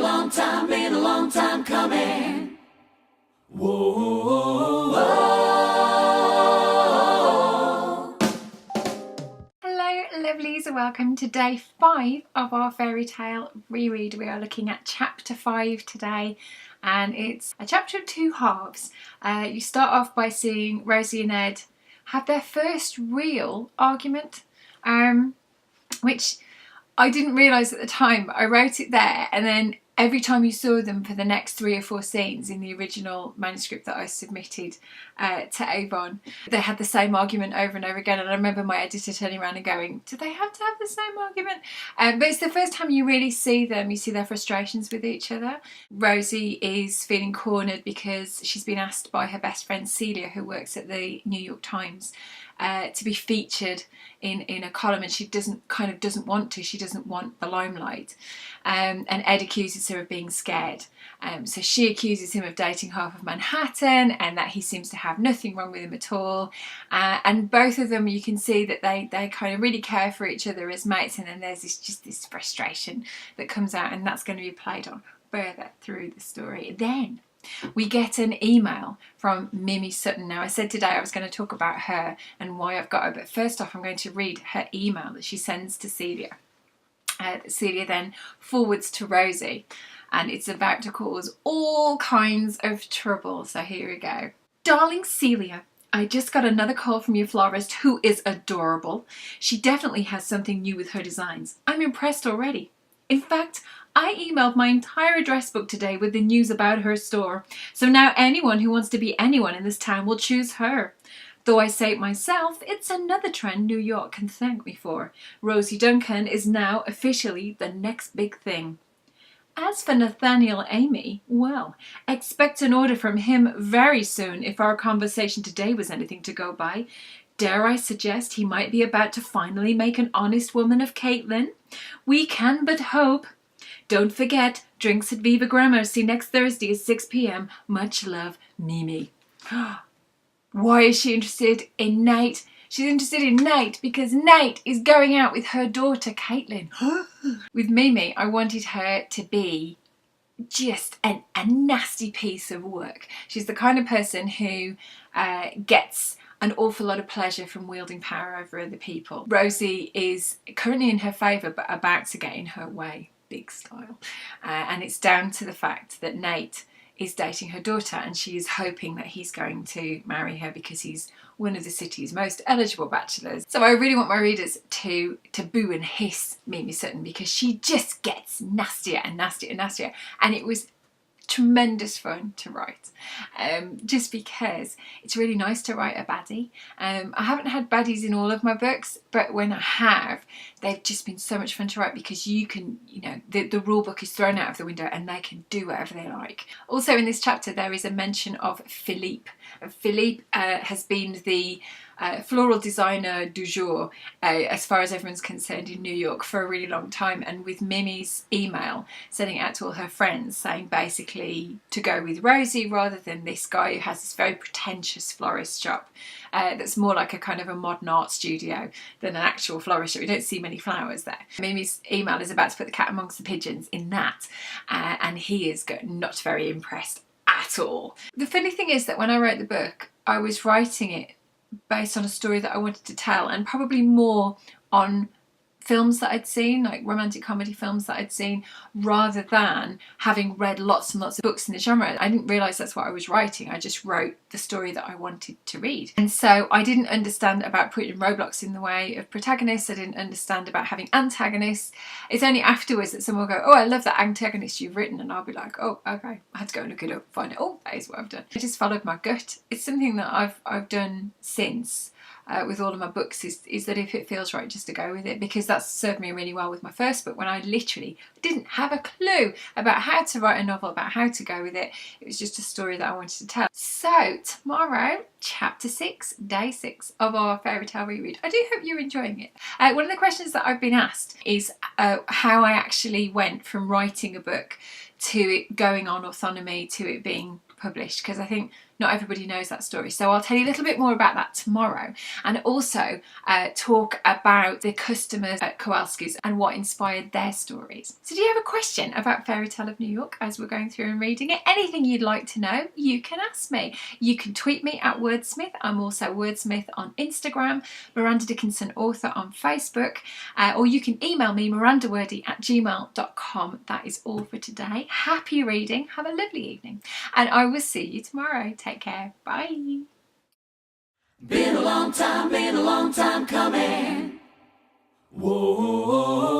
been a long time coming. Whoa, whoa. Hello lovelies, welcome to day 5 of our fairy tale reread. We are looking at chapter 5 today, and it's a chapter of 2 halves. You start off by seeing Rosie and Ed have their first real argument, which I didn't realise at the time. I wrote it there, and then every time you saw them for the next 3 or 4 scenes in the original manuscript that I submitted to Avon, they had the same argument over and over again. And I remember my editor turning around and going, do they have to have the same argument? But it's the first time you really see them. You see their frustrations with each other. Rosie is feeling cornered because she's been asked by her best friend Celia, who works at the New York Times, to be featured in a column, and she doesn't want to. She doesn't want the limelight, and Ed accuses her of being scared. So she accuses him of dating half of Manhattan, and that he seems to have nothing wrong with him at all. And both of them, you can see that they kind of really care for each other as mates, and then there's this frustration that comes out, and that's going to be played on further through the story. Then we get an email from Mimi Sutton. Now, I said today I was going to talk about her and why I've got her, but first off I'm going to read her email that she sends to Celia. Celia then forwards to Rosie, and it's about to cause all kinds of trouble. So here we go. Darling Celia, I just got another call from your florist, who is adorable. She definitely has something new with her designs. I'm impressed already. In fact, I emailed my entire address book today with the news about her store, so now anyone who wants to be anyone in this town will choose her. Though I say it myself, it's another trend New York can thank me for. Rosie Duncan is now officially the next big thing. As for Nathaniel Amy, well, expect an order from him very soon if our conversation today was anything to go by. Dare I suggest he might be about to finally make an honest woman of Caitlin? We can but hope. Don't forget, drinks at Viva Gramercy next Thursday at 6 p.m. Much love, Mimi. Why is she interested in Nate? She's interested in Nate because Nate is going out with her daughter, Caitlin. With Mimi, I wanted her to be just a nasty piece of work. She's the kind of person who gets an awful lot of pleasure from wielding power over other people. Rosie is currently in her favour but about to get in her way, big style. And it's down to the fact that Nate is dating her daughter, and she is hoping that he's going to marry her because he's one of the city's most eligible bachelors. So I really want my readers to boo and hiss Mimi Sutton, because she just gets nastier and nastier and nastier, and it was tremendous fun to write, just because it's really nice to write a baddie. I haven't had baddies in all of my books, but when I have, they've just been so much fun to write, because you can, the rule book is thrown out of the window and they can do whatever they like. Also in this chapter there is a mention of Philippe. Philippe has been the floral designer du jour, as far as everyone's concerned, in New York for a really long time. And with Mimi's email sending it out to all her friends saying basically to go with Rosie rather than this guy who has this very pretentious florist shop that's more like a kind of a modern art studio than an actual florist shop. We don't see many flowers there. Mimi's email is about to put the cat amongst the pigeons in that, and he is not very impressed at all. The funny thing is that when I wrote the book, I was writing it based on a story that I wanted to tell, and probably more on films that I'd seen, like romantic comedy films that I'd seen, rather than having read lots and lots of books in the genre. I didn't realise that's what I was writing. I just wrote the story that I wanted to read. And so I didn't understand about putting roadblocks in the way of protagonists. I didn't understand about having antagonists. It's only afterwards that someone will go, oh, I love that antagonist you've written, and I'll be like, oh, okay, I had to go and look it up, find it. Oh, that is what I've done. I just followed my gut. It's something that I've done since. With all of my books is that if it feels right, just to go with it, because that's served me really well with my first book, when I literally didn't have a clue about how to write a novel, about how to go with it. It was just a story that I wanted to tell. So tomorrow, chapter 6, day 6 of our fairy tale reread. I do hope you're enjoying it. One of the questions that I've been asked is how I actually went from writing a book to it going on Autonomy to it being published, because I think not everybody knows that story. So I'll tell you a little bit more about that tomorrow, and also talk about the customers at Kowalski's and what inspired their stories. So do you have a question about Fairytale of New York as we're going through and reading it? Anything you'd like to know, you can ask me. You can tweet me at Wordsmith. I'm also Wordsmith on Instagram, Miranda Dickinson author on Facebook, or you can email me mirandawordy@gmail.com. That is all for today. Happy reading, have a lovely evening, and I will see you tomorrow. Take care, bye. Been a long time coming. Whoa.